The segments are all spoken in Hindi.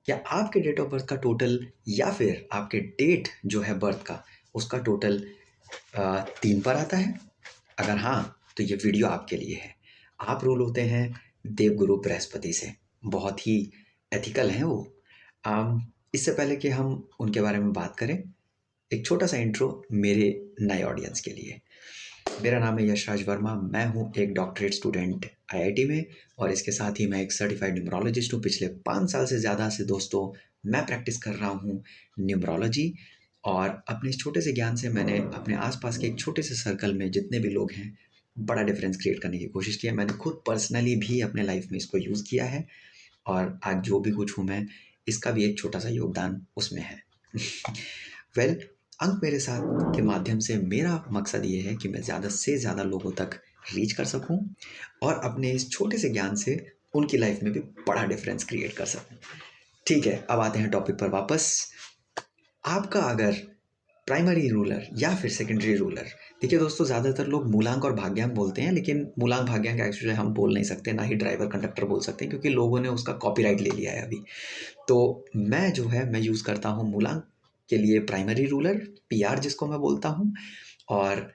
क्या आपके डेट ऑफ बर्थ का टोटल या फिर आपके डेट जो है बर्थ का उसका टोटल 3 पर आता है? अगर हाँ, तो ये वीडियो आपके लिए है। आप रूल होते हैं देवगुरु बृहस्पति से, बहुत ही एथिकल हैं वो। इससे पहले कि हम उनके बारे में बात करें, एक छोटा-सा इंट्रो मेरे नए ऑडियंस के लिए। मेरा नाम है यशराज वर्मा, मैं हूँ एक डॉक्टरेट स्टूडेंट आईआईटी में और इसके साथ ही मैं एक सर्टिफाइड न्यूमरोलॉजिस्ट हूँ। पिछले 5 साल से ज़्यादा से दोस्तों मैं प्रैक्टिस कर रहा हूँ न्यूमरोलॉजी और अपने इस छोटे से ज्ञान से मैंने अपने आसपास के एक छोटे से सर्कल में जितने भी लोग हैं, बड़ा डिफरेंस क्रिएट करने की कोशिश की है। मैंने खुद पर्सनली भी अपने लाइफ में इसको यूज़ किया है और आज जो भी कुछ हूँ मैं, इसका भी एक छोटा-सा योगदान उसमें है। वेल अंक मेरे साथ के माध्यम से मेरा मकसद ये है कि मैं ज़्यादा से ज़्यादा लोगों तक रीच कर सकूं और अपने इस छोटे से ज्ञान से उनकी लाइफ में भी बड़ा डिफरेंस क्रिएट कर सकूं। ठीक है, अब आते हैं टॉपिक पर वापस। आपका अगर प्राइमरी रूलर या फिर सेकेंडरी रूलर, देखिए दोस्तों, ज़्यादातर लोग मूलांक और भाग्यांक बोलते हैं, लेकिन मूलांक भाग्यांक एक्चुअली हम बोल नहीं सकते, ना ही ड्राइवर कंडक्टर बोल सकते हैं, क्योंकि लोगों ने उसका कॉपीराइट ले लिया है अभी। तो मैं जो है मैं यूज़ करता हूँ मूलांक के लिए प्राइमरी रूलर, पीआर जिसको मैं बोलता हूँ, और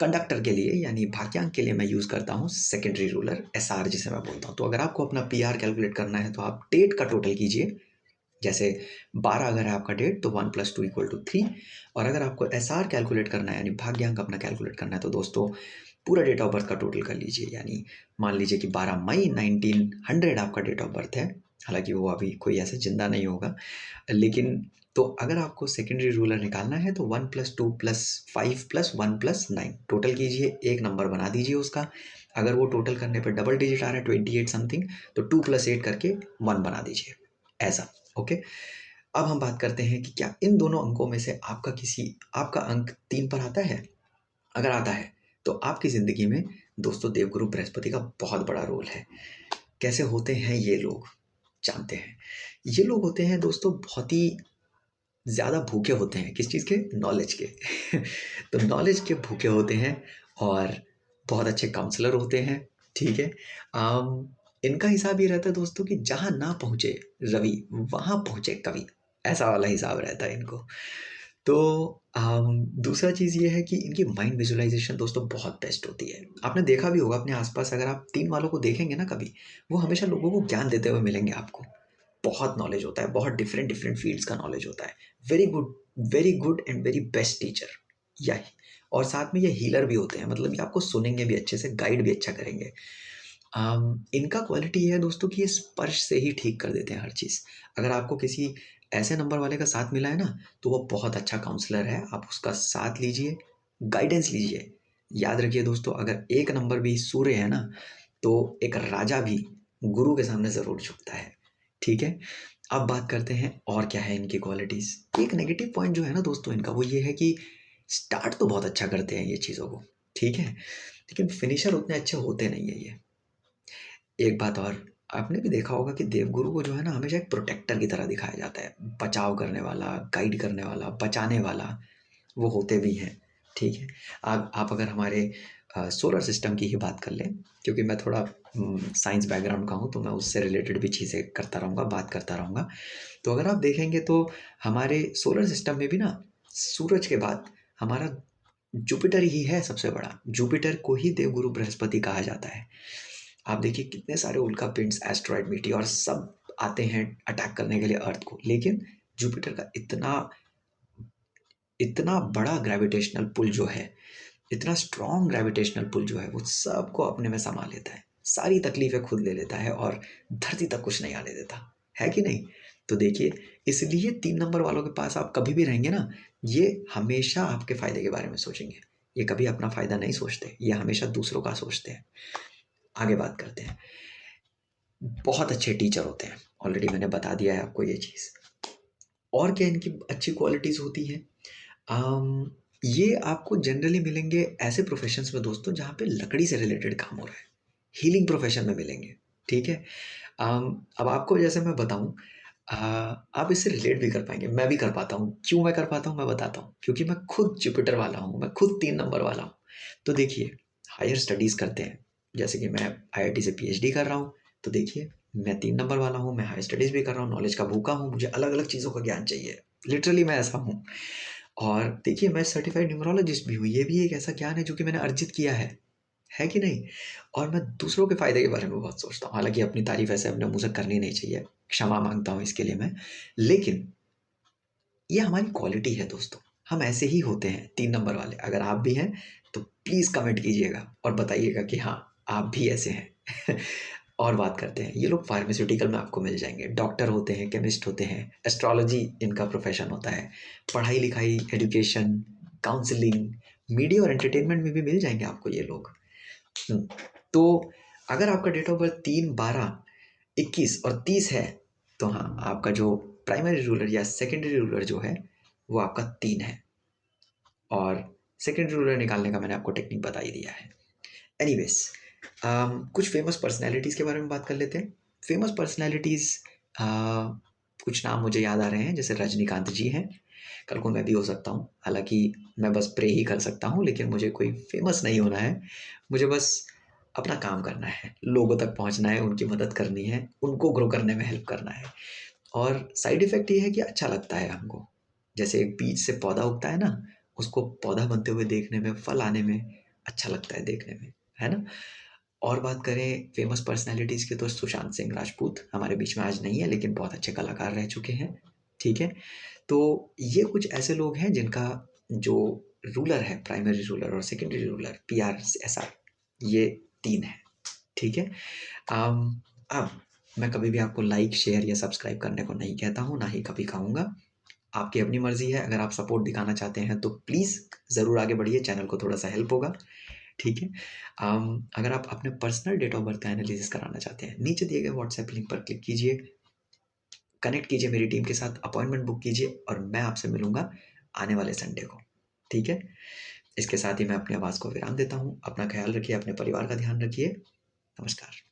कंडक्टर के लिए यानी भाग्यांक के लिए मैं यूज़ करता हूँ सेकेंडरी रूलर, एसआर जिसे मैं बोलता हूँ। तो अगर आपको अपना पीआर कैलकुलेट करना है तो आप डेट का टोटल कीजिए। जैसे 12 अगर है आपका डेट तो 1 + 2 = 3, और अगर आपको एसआर कैलकुलेट करना है यानी भाग्यांक अपना कैलकुलेट करना है तो दोस्तों पूरा डेट ऑफ बर्थ का टोटल कर लीजिए। यानी मान लीजिए कि 12 मई 1900 आपका डेट ऑफ बर्थ है, हालांकि वो अभी कोई ऐसा जिंदा नहीं होगा, लेकिन तो अगर आपको सेकेंडरी रूलर निकालना है तो 1 + 2 + 5 + 1 + 9 टोटल कीजिए, एक नंबर बना दीजिए उसका। अगर वो टोटल करने पर डबल डिजिट आ रहा है 28 समथिंग, तो 2 + 8 करके 1 बना दीजिए, ऐसा। ओके, अब हम बात करते हैं कि क्या इन दोनों अंकों में से आपका अंक 3 पर आता है? अगर आता है तो आपकी ज़िंदगी में दोस्तों देवगुरु बृहस्पति का बहुत बड़ा रोल है। कैसे होते हैं ये लोग, जानते हैं। ये लोग होते हैं दोस्तों बहुत ही ज़्यादा भूखे होते हैं, किस चीज़ के? नॉलेज के। तो नॉलेज के भूखे होते हैं और बहुत अच्छे काउंसलर होते हैं, ठीक है। इनका हिसाब ये रहता है दोस्तों कि जहाँ ना पहुँचे रवि वहाँ पहुँचे कवि, ऐसा वाला हिसाब रहता है इनको। तो दूसरा चीज़ ये है कि इनकी माइंड विजुअलाइजेशन दोस्तों बहुत बेस्ट होती है। आपने देखा भी होगा अपने आसपास, अगर आप 3 वालों को देखेंगे ना कभी, वो हमेशा लोगों को ज्ञान देते हुए मिलेंगे आपको। बहुत नॉलेज होता है, बहुत डिफरेंट डिफरेंट फील्ड्स का नॉलेज होता है। Very good and very best teacher यही। और साथ में ये हीलर भी होते हैं, मतलब ये आपको सुनेंगे भी अच्छे से, गाइड भी अच्छा करेंगे। इनका क्वालिटी ये है दोस्तों कि ये स्पर्श से ही ठीक कर देते हैं हर चीज़। अगर आपको किसी ऐसे नंबर वाले का साथ मिला है ना, तो वो बहुत अच्छा काउंसलर है, आप उसका साथ लीजिए, गाइडेंस लीजिए। याद रखिए दोस्तों, अगर एक नंबर भी सूर्य है ना, तो एक राजा भी गुरु के सामने ज़रूर झुकता है, ठीक है। अब बात करते हैं और क्या है इनकी क्वालिटीज़। एक नेगेटिव पॉइंट जो है ना दोस्तों इनका, वो ये है कि स्टार्ट तो बहुत अच्छा करते हैं ये चीज़ों को, ठीक है, लेकिन फिनिशर उतने अच्छे होते नहीं है ये। एक बात और, आपने भी देखा होगा कि देवगुरु को जो है ना हमेशा एक प्रोटेक्टर की तरह दिखाया जाता है, बचाव करने वाला, गाइड करने वाला, बचाने वाला, वो होते भी हैं, ठीक है। आप अगर हमारे सोलर सिस्टम की ही बात कर लें, क्योंकि मैं थोड़ा साइंस बैकग्राउंड का हूँ तो मैं उससे रिलेटेड भी चीज़ें करता रहूँगा, बात करता रहूँगा। तो अगर आप देखेंगे तो हमारे सोलर सिस्टम में भी ना सूरज के बाद हमारा जुपिटर ही है सबसे बड़ा। जुपिटर को ही देवगुरु बृहस्पति कहा जाता है। आप देखिए कितने सारे उल्का पिंड्स, एस्ट्रॉयड, मीटियोर सब आते हैं अटैक करने के लिए अर्थ को, लेकिन जुपिटर का इतना इतना बड़ा ग्रेविटेशनल पुल जो है, इतना स्ट्रॉन्ग ग्रेविटेशनल पुल जो है, वो सबको अपने में समा लेता है, सारी तकलीफें खुद ले लेता है और धरती तक कुछ नहीं आने देता, है कि नहीं? तो देखिए, इसलिए 3 नंबर वालों के पास आप कभी भी रहेंगे ना, ये हमेशा आपके फ़ायदे के बारे में सोचेंगे। ये कभी अपना फ़ायदा नहीं सोचते, ये हमेशा दूसरों का सोचते हैं। आगे बात करते हैं। बहुत अच्छे टीचर होते हैं, ऑलरेडी मैंने बता दिया है आपको ये चीज़। और क्या इनकी अच्छी क्वालिटीज़ होती हैं? ये आपको जनरली मिलेंगे ऐसे प्रोफ़ेशंस में दोस्तों जहाँ पे लकड़ी से रिलेटेड काम हो रहा है, हीलिंग प्रोफ़ेशन में मिलेंगे, ठीक है? अब आपको जैसे मैं बताऊँ, आप इससे रिलेट भी कर पाएँगे, मैं भी कर पाता हूँ। क्यों मैं कर पाता हूँ, मैं बताता हूँ। क्योंकि मैं खुद जुपिटर वाला हूँ, मैं खुद 3 नंबर वाला हूँ। तो देखिए, हायर स्टडीज़ करते हैं, जैसे कि मैं आईआईटी से पीएचडी कर रहा हूँ, तो देखिए मैं 3 नंबर वाला हूँ, मैं हायर स्टडीज़ भी कर रहा हूँ, नॉलेज का भूखा हूँ, मुझे अलग-अलग चीज़ों का ज्ञान चाहिए। लिटरली मैं ऐसा हूँ। और देखिए मैं सर्टिफाइड न्यूमरोलॉजिस्ट भी हूँ, ये भी एक ऐसा ज्ञान है जो कि मैंने अर्जित किया है कि नहीं? और मैं दूसरों के फ़ायदे के बारे में बहुत सोचता हूँ, हालाँकि अपनी तारीफ़ ऐसे अपने मुँह से करनी नहीं चाहिए, क्षमा माँगता हूँ इसके लिए मैं। लेकिन ये हमारी क्वालिटी है दोस्तों, हम ऐसे ही होते हैं 3 नंबर वाले। अगर आप भी हैं, तो प्लीज़ कमेंट कीजिएगा और बताइएगा कि हाँ, आप भी ऐसे हैं। और बात करते हैं, ये लोग फार्मास्यूटिकल में आपको मिल जाएँगे, डॉक्टर होते हैं, केमिस्ट होते हैं, एस्ट्रोलॉजी इनका प्रोफ़ेशन होता है, पढ़ाई-लिखाई, एजुकेशन, काउंसलिंग, मीडिया और एंटरटेनमेंट में भी मिल जाएँगे आपको ये लोग। हुँ, तो अगर आपका डेट ऑफ बर्थ 3, 12, 21 और 30 है, तो हाँ, आपका जो प्राइमरी रूलर या सेकेंडरी रूलर जो है, वो आपका 3 है। और सेकेंडरी रूलर निकालने का मैंने आपको टेक्निक बता ही दिया है। एनीवेज़ कुछ फ़ेमस पर्सनैलिटीज़ के बारे में बात कर लेते हैं। फ़ेमस पर्सनैलिटीज़ अ, कुछ नाम मुझे याद आ रहे हैं, जैसे रजनीकांत जी हैं, कल को मैं भी हो सकता हूँ। हालाँकि मैं बस प्रे ही कर सकता हूँ, लेकिन मुझे कोई फ़ेमस नहीं होना है। मुझे बस अपना काम करना है, लोगों तक पहुँचना है, उनकी मदद करनी है, उनको ग्रो करने में हेल्प करना है। और साइड इफ़ेक्ट ये है कि अच्छा लगता है हमको। जैसे एक बीज से पौधा उगता है ना, उसको पौधा बनते हुए देखने में, फल आने में अच्छा लगता है देखने में, है ना? और बात करें फ़ेमस पर्सनैलिटीज़ की, तो सुशांत सिंह राजपूत हमारे बीच में आज नहीं है, लेकिन बहुत अच्छे कलाकार रह चुके हैं, ठीक है? तो ये कुछ ऐसे लोग हैं जिनका जो रूलर है, प्राइमरी रूलर और सेकेंडरी रूलर, पीआर, एसआर, ये 3 हैं, ठीक है? अब मैं कभी भी आपको लाइक, शेयर या सब्सक्राइब करने को नहीं कहता हूँ, ना ही कभी कहूँगा। आपकी अपनी मर्ज़ी है, अगर आप सपोर्ट दिखाना चाहते हैं तो प्लीज़ ज़रूर आगे बढ़िए, चैनल को थोड़ा-सा हेल्प होगा, ठीक है? अगर आप अपने पर्सनल डेट ऑफ बर्थ का एनालिसिस कराना चाहते हैं, नीचे दिए गए व्हाट्सएप लिंक पर क्लिक कीजिए, कनेक्ट कीजिए मेरी टीम के साथ, अपॉइंटमेंट बुक कीजिए और मैं आपसे मिलूँगा आने वाले संडे को, ठीक है? इसके साथ ही मैं अपनी आवाज़ को विराम देता हूँ। अपना ख़्याल रखिए, अपने परिवार का ध्यान रखिए। नमस्कार।